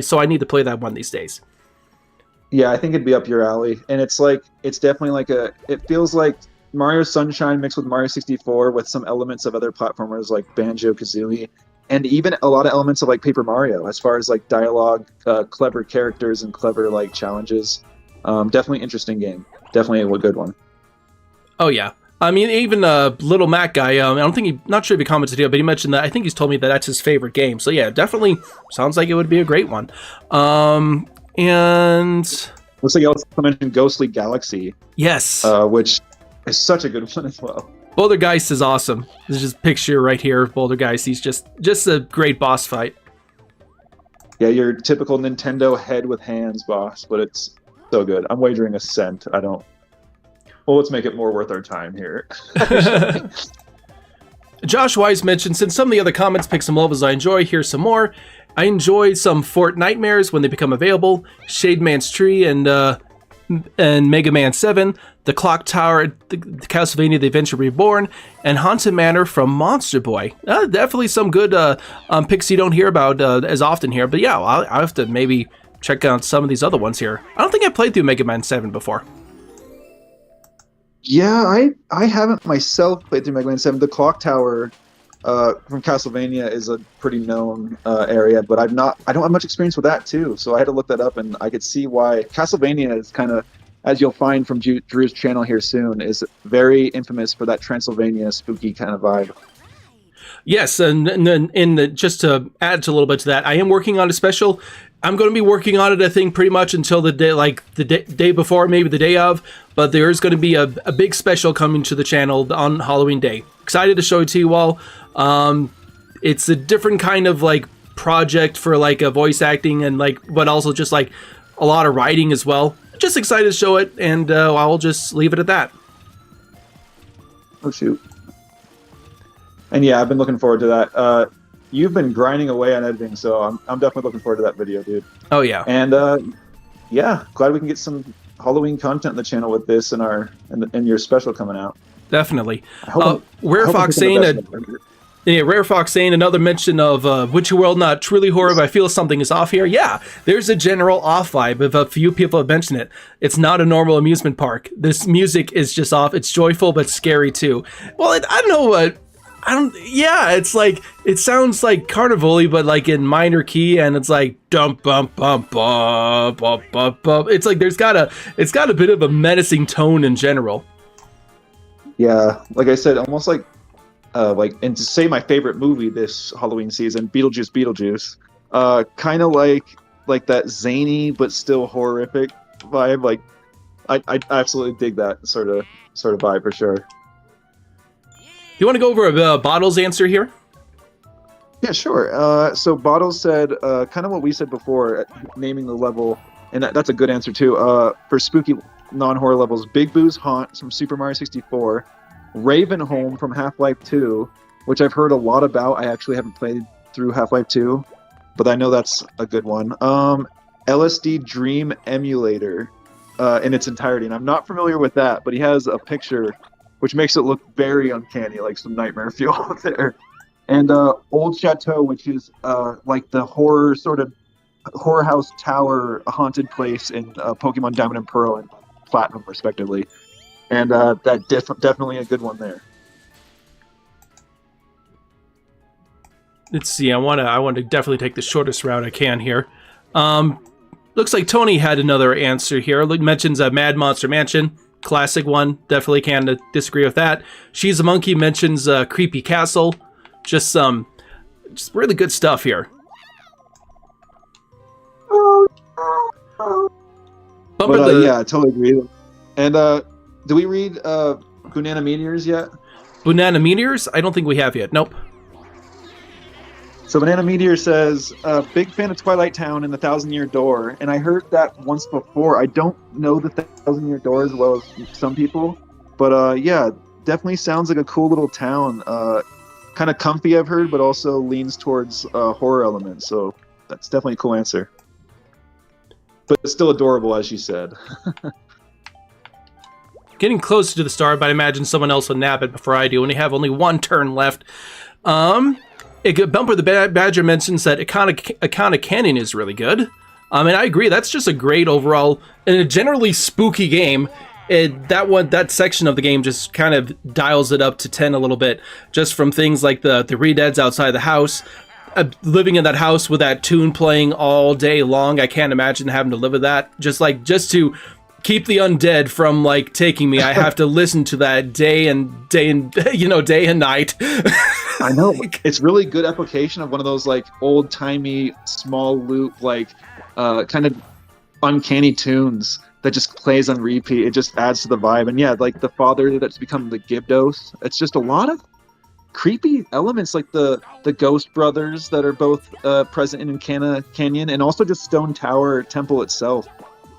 So I need to play that one these days. Yeah, I think it'd be up your alley. And it's definitely like it feels like Mario Sunshine mixed with Mario 64 with some elements of other platformers like Banjo-Kazooie, and even a lot of elements of like Paper Mario as far as like dialogue, clever characters, and clever like challenges. Definitely interesting game. Definitely a good one. Oh yeah. I mean, even Little Mac guy, not sure if he commented here, but he mentioned that, I think he's told me that that's his favorite game. So yeah, definitely sounds like it would be a great one. And looks like you also mentioned Ghostly Galaxy. Yes. Which is such a good one as well. Bouldergeist is awesome. There's just a picture right here of Bouldergeist. He's just a great boss fight. Yeah, your typical Nintendo head with hands boss, but it's so good. I'm wagering a cent. Well, let's make it more worth our time here. Josh Wise mentioned, since some of the other comments pick some levels I enjoy, here's some more. I enjoy some Fort Nightmares when they become available, Shade Man's Tree and Mega Man 7, the Clock Tower, the Castlevania The Adventure Reborn, and Haunted Manor from Monster Boy. Definitely some good picks you don't hear about as often here, but yeah, I'll have to maybe check out some of these other ones here. I don't think I played through Mega Man 7 before. Yeah, I haven't myself played through Mega Man 7. The Clock Tower from Castlevania is a pretty known area, but I don't have much experience with that too, so I had to look that up, and I could see why Castlevania is kind of, as you'll find from Drew's channel here soon, is very infamous for that Transylvania spooky kind of vibe. Yes, and just to add to a little bit to that, I am working on a special. I'm going to be working on it, I think, pretty much until the day before, maybe the day of. But there is going to be a big special coming to the channel on Halloween Day. Excited to show it to you all. It's a different kind of like project for like a voice acting and like, but also just like a lot of writing as well. Just excited to show it, and I'll just leave it at that. Oh shoot. And yeah, I've been looking forward to that. You've been grinding away on editing, so I'm definitely looking forward to that video, dude. Oh yeah. And yeah, glad we can get some Halloween content on the channel with this and your special coming out. Definitely. I hope Rare Fox saying Rare Fox saying another mention of Witchy World not truly horror, but I feel something is off here. Yeah, there's a general off vibe. If a few people have mentioned it, it's not a normal amusement park. This music is just off. It's joyful but scary too. Well, I don't know what. Yeah, it's like it sounds like carnival-y, but like in minor key, and it's like dump bump bump bump bump bump bump. It's like it's got a bit of a menacing tone in general. Yeah, like I said, almost like and to say my favorite movie this Halloween season, Beetlejuice, kind of like that zany but still horrific vibe. Like I absolutely dig that sort of vibe for sure. You want to go over Bottle's answer here? Yeah, sure. So Bottles said kind of what we said before, naming the level, and that's a good answer too. For spooky non-horror levels, Big Boo's Haunt from Super Mario 64, Ravenholm from Half-Life 2, which I've heard a lot about. I actually haven't played through Half-Life 2, but I know that's a good one. LSD Dream Emulator in its entirety, and I'm not familiar with that, but he has a picture which makes it look very uncanny, like some nightmare fuel there. And Old Chateau, which is like the horror house tower haunted place in Pokemon Diamond and Pearl and Platinum, respectively. And that definitely a good one there. Let's see. I want to definitely take the shortest route I can here. Looks like Tony had another answer here. Mentions Mad Monster Mansion. Classic one. Definitely can't disagree with that. She's a Monkey mentions Creepy Castle. Just really good stuff here. Yeah, I totally agree. And do we read Banana Meteors yet? Banana Meteors? I don't think we have yet. Nope. So Banana Meteor says, big fan of Twilight Town and the Thousand Year Door, and I heard that once before. I don't know the Thousand Year Door as well as some people, but yeah, definitely sounds like a cool little town. Kind of comfy, I've heard, but also leans towards horror elements, so that's definitely a cool answer. But it's still adorable, as you said. Getting closer to the star, but I imagine someone else will nab it before I do, and we have only one turn left. Bumper the Badger mentions that Iconic Canyon is really good. And I agree. That's just a great overall and a generally spooky game. That section of the game just kind of dials it up to 10 a little bit, just from things like the Redeads outside the house. Living in that house with that tune playing all day long, I can't imagine having to live with that. Just to keep the undead from like taking me, I have to listen to that day and night. I know. It's really good application of one of those like old timey small loop like kind of uncanny tunes that just plays on repeat. It just adds to the vibe. And yeah, like the father that's become the Gibdos. It's just a lot of creepy elements like the Ghost Brothers that are both present in Canyon, and also just Stone Tower Temple itself.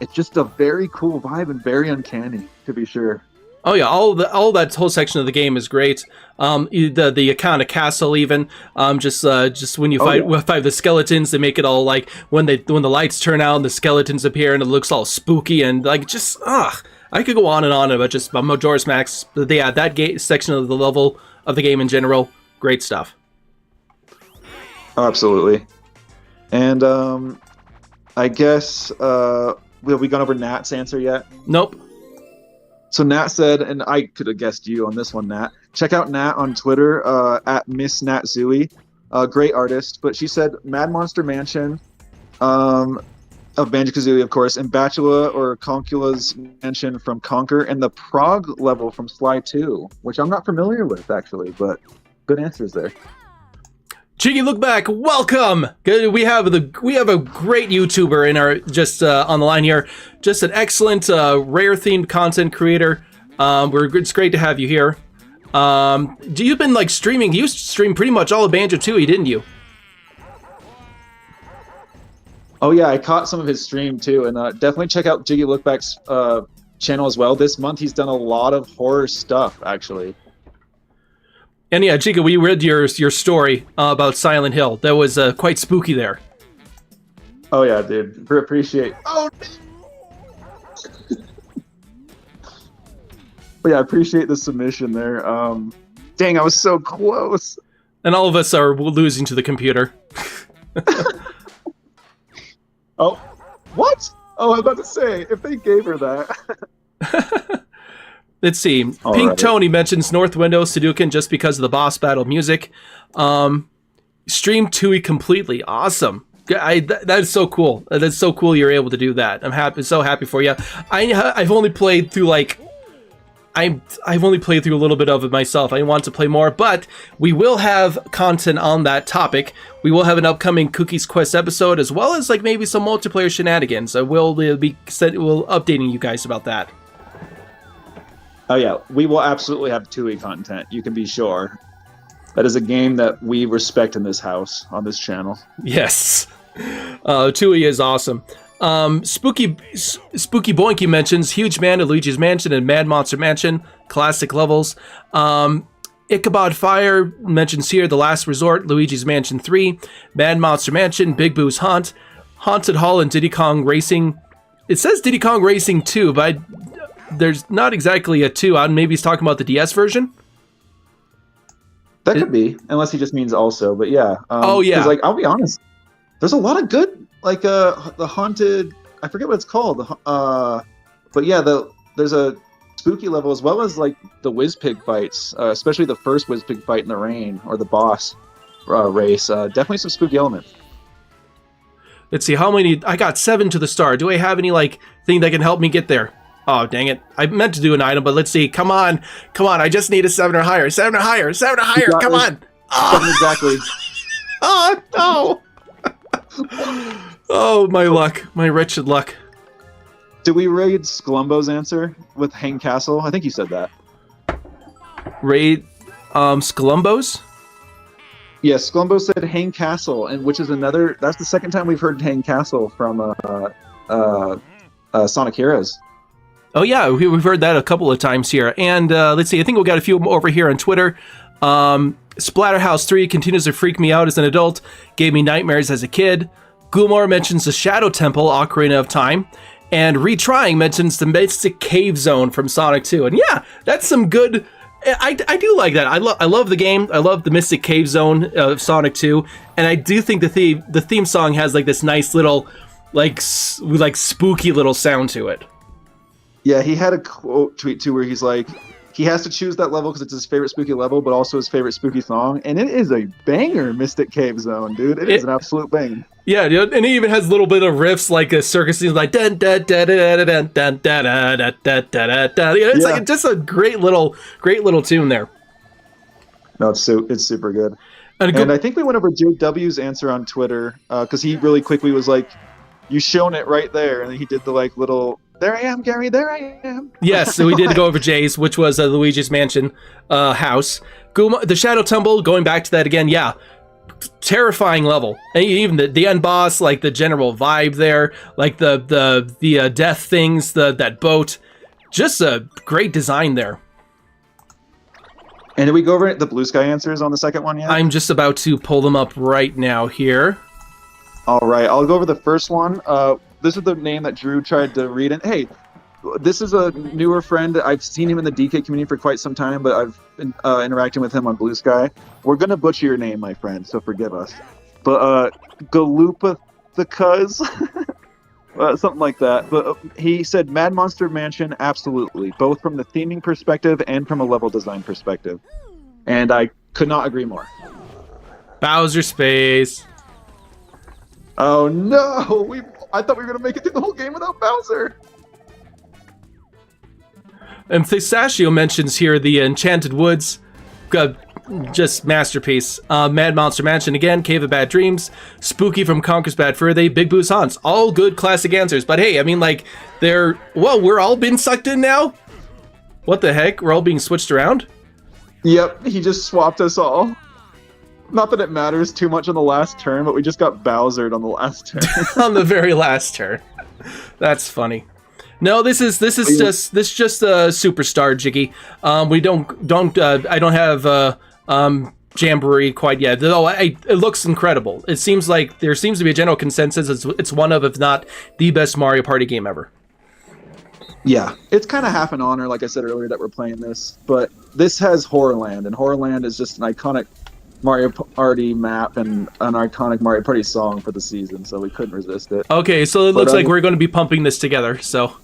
It's just a very cool vibe and very uncanny, to be sure. Oh yeah, all that whole section of the game is great. The Iconic Castle even. Just when you fight the skeletons, they make it all like when the lights turn out and the skeletons appear and it looks all spooky and like just I could go on and on about just Majora's Max. But yeah, that section of the level of the game in general, great stuff. Oh, absolutely. And I guess have we gone over Nat's answer yet? Nope. So Nat said, and I could have guessed you on this one, Nat. Check out Nat on Twitter at Miss Nat Zooey, great artist. But she said Mad Monster Mansion of Banjo-Kazooie, of course, and Bacula or Conkula's Mansion from Conker, and the Prague level from Sly 2, which I'm not familiar with actually, but good answers there. Cheeky Look Back, welcome. We have a great YouTuber in our on the line here. Just an excellent rare themed content creator. It's great to have you here. You've been like streaming. You streamed pretty much all of Banjo-Tooie, didn't you? Oh yeah, I caught some of his stream too, and definitely check out Jiggy Lookback's channel as well. This month he's done a lot of horror stuff actually. And yeah, Chica, we read your story about Silent Hill. That was quite spooky there. Oh yeah, dude. Appreciate. Oh. But yeah, I appreciate the submission there. Dang, I was so close. And all of us are losing to the computer. Oh, what? Oh, I was about to say, if they gave her that. Let's see. All Pink right. Tony mentions North Window Sudoku just because of the boss battle music. Stream Tui completely. Awesome. That is so cool. That's so cool you're able to do that. I'm happy, so happy for you. I've only played through I've only played through a little bit of it myself. I want to play more, but we will have content on that topic. We will have an upcoming Cookies Quest episode, as well as like maybe some multiplayer shenanigans. we'll updating you guys about that. Oh yeah, we will absolutely have TUI content. You can be sure. That is a game that we respect in this house, on this channel. Yes. Tui is awesome. Spooky Boinky mentions Huge Man at Luigi's Mansion and Mad Monster Mansion, classic levels. Ichabod Fire mentions here The Last Resort, Luigi's Mansion 3, Mad Monster Mansion, Big Boo's Haunt, Haunted Hall, and Diddy Kong Racing. It says Diddy Kong Racing 2, but there's not exactly a 2. Maybe he's talking about the DS version? That could be, unless he just means also, but yeah. Oh, yeah. Because, like, I'll be honest, there's a lot of good, like, the haunted, I forget what it's called, but yeah, there's a spooky level, as well as, like, the Whizpig fights, especially the first Whizpig fight in the rain, or the boss race. Definitely some spooky elements. Let's see, how many? I got 7 to the star. Do I have any, like, thing that can help me get there? Oh, dang it. I meant to do an item, but let's see. Come on. I just need a 7 or higher. 7 or higher. 7 or higher. Come on. Oh. Exactly. Oh, no. Oh, my luck. My wretched luck. Did we raid Sklumbo's answer with Hang Castle? I think you said that. Raid Sklumbo's? Yeah, Sklumbo said Hang Castle, and which is another. That's the second time we've heard Hang Castle from Sonic Heroes. Oh, yeah, we've heard that a couple of times here. And let's see, I think we got a few over here on Twitter. Splatterhouse 3 continues to freak me out as an adult, gave me nightmares as a kid. Gulmar mentions the Shadow Temple, Ocarina of Time. And Retrying mentions the Mystic Cave Zone from Sonic 2. And yeah, that's some good... I do like that. I love the game. I love the Mystic Cave Zone of Sonic 2. And I do think the theme song has like this nice little, like spooky little sound to it. Yeah, he had a quote tweet too where he's like, he has to choose that level because it's his favorite spooky level, but also his favorite spooky song, and it is a banger, Mystic Cave Zone, dude. It is an absolute bang. Yeah, dude, and it even has a little bit of riffs like a circus scene, like dun dun dun dun dun dun dun dun dun dun dun dun. It's like just a great little tune there. No, it's super good. And I think we went over JW's answer on Twitter because he really quickly was like, "You shown it right there," and he did the like little. There I am, Gary. There I am. Yes, so we did go over Jay's, which was Luigi's Mansion house. The Shadow Temple, going back to that again, yeah. Terrifying level. And even the end boss, like the general vibe there, like the death things, that boat. Just a great design there. And did we go over the Blue Sky answers on the second one yet? I'm just about to pull them up right now here. All right, I'll go over the first one. This is the name that Drew tried to read. And hey, this is a newer friend. I've seen him in the DK community for quite some time, but I've been interacting with him on Blue Sky. We're going to butcher your name, my friend, so forgive us. But Galupa the Cuz, something like that. But he said Mad Monster Mansion, absolutely, both from the theming perspective and from a level design perspective. And I could not agree more. Bowser Space. Oh no! I thought we were going to make it through the whole game without Bowser. And Thesachio mentions here the Enchanted Woods. Just masterpiece. Mad Monster Mansion again, Cave of Bad Dreams, Spooky from Conker's Bad Fur Day, Big Boo's Haunts. All good classic answers. But hey, I mean, like, we're all being sucked in now? What the heck? We're all being switched around? Yep, he just swapped us all. Not that it matters too much on the last turn, but we just got Bowsered on the last turn. On the very last turn. That's funny. No, this is just a superstar, Jiggy. I don't have Jamboree quite yet, though it looks incredible. It seems like there seems to be a general consensus it's one of, if not the best Mario Party game ever. Yeah, it's kind of half an honor, like I said earlier, that we're playing this, but this has Horrorland, and Horrorland is just an iconic Mario Party map and an iconic Mario Party song for the season, so we couldn't resist it. Okay, so it looks like we're going to be pumping this together, so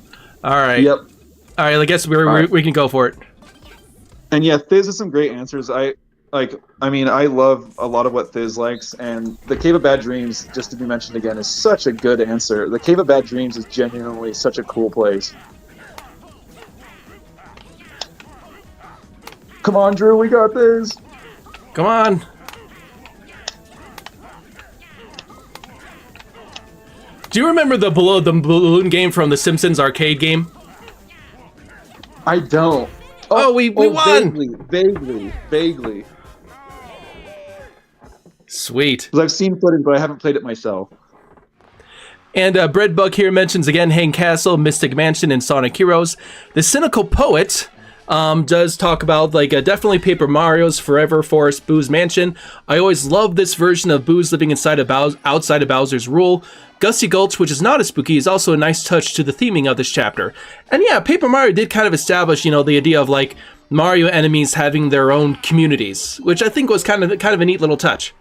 all right. Yep. All right, I guess we can go for it. And yeah, Thiz has some great answers. I love a lot of what Thiz likes, and the Cave of Bad Dreams, just to be mentioned again, is such a good answer. The Cave of Bad Dreams is genuinely such a cool place. Come on, Drew, we got this. Come on. Do you remember the balloon game from the Simpsons arcade game? I don't. Oh, we won! Vaguely. Sweet. Because I've seen footage, but I haven't played it myself. And Breadbug here mentions again Hang Castle, Mystic Mansion, and Sonic Heroes. The Cynical Poet does talk about definitely Paper Mario's Forever Forest Boo's Mansion. I always loved this version of Boo's living outside of Bowser's Rule. Gusty Gulch, which is not as spooky, is also a nice touch to the theming of this chapter. And yeah, Paper Mario did kind of establish, the idea of Mario enemies having their own communities, which I think was kind of a neat little touch.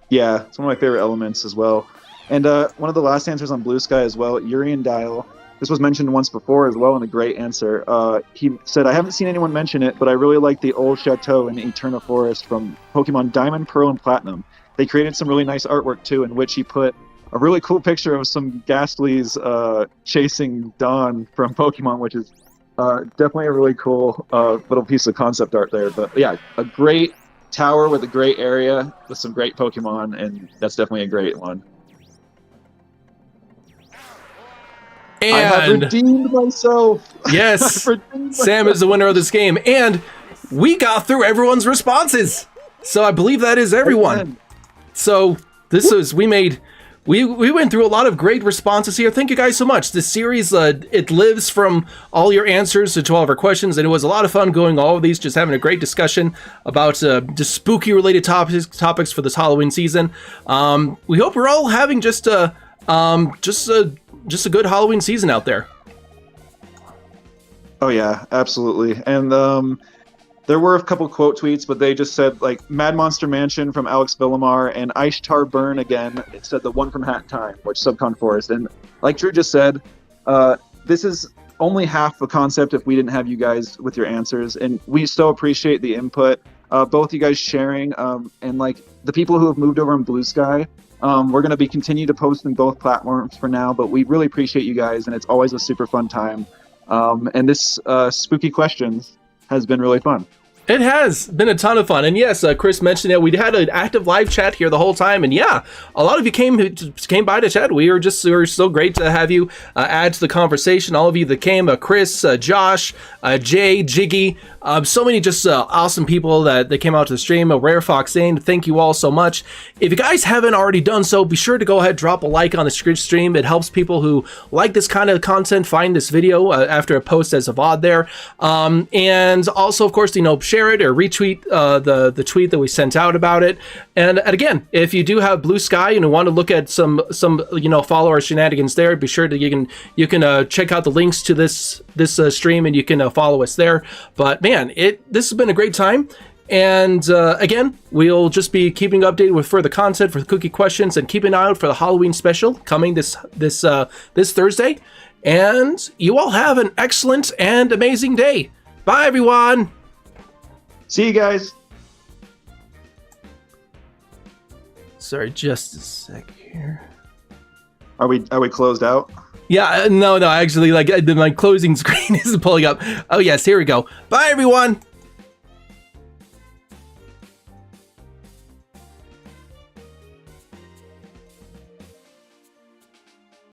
Yeah, it's one of my favorite elements as well. And one of the last answers on Blue Sky as well, Urian Dial. This was mentioned once before as well, and a great answer. He said, I haven't seen anyone mention it, but I really like the old chateau in Eterna Forest from Pokemon Diamond, Pearl, and Platinum. They created some really nice artwork, too, in which he put a really cool picture of some Ghastlies chasing Dawn from Pokemon, which is definitely a really cool little piece of concept art there. But yeah, a great tower with a great area with some great Pokemon, and that's definitely a great one. And I have redeemed myself. Yes, Sam is the winner of this game, and we got through everyone's responses. So I believe that is everyone. Amen. So we went through a lot of great responses here. Thank you guys so much. This series, it lives from all your answers to all of our questions, and it was a lot of fun going all of these, just having a great discussion about just spooky related topics for this Halloween season. We hope we're all having just a good Halloween season out there. Oh yeah, absolutely. And there were a couple quote tweets, but they just said Mad Monster Mansion from Alex Villamar and Ishtar Burn again. It said the one from Hat Time, which Subcon Forest. And like Drew just said, this is only half the concept if we didn't have you guys with your answers. And we still appreciate the input, both you guys sharing, and the people who have moved over in Blue Sky. We're going to be continue to post in both platforms for now, but we really appreciate you guys, and it's always a super fun time. And this Spooky Questions has been really fun. It has been a ton of fun. And yes, Chris mentioned that we had an active live chat here the whole time. And yeah, a lot of you came by to chat. We were so great to have you add to the conversation. All of you that came, Chris, Josh, Jay, Jiggy, so many just awesome people that came out to the stream. Rare Fox Zane, thank you all so much. If you guys haven't already done so, be sure to go ahead, drop a like on the stream. It helps people who like this kind of content find this video after it posts as a VOD there. And also, of course, share it or retweet the tweet that we sent out about it. And again, if you do have Blue Sky and want to look at some follow our shenanigans there, be sure that you can check out the links to this stream and you can follow us there. But man, this has been a great time. And again, we'll just be keeping updated with further content for Kooky Questions and keep an eye out for the Halloween special coming this Thursday. And you all have an excellent and amazing day. Bye, everyone. See you guys. Sorry, just a sec here. Are we closed out? Yeah, no, actually, my closing screen isn't pulling up. Oh yes, here we go. Bye, everyone.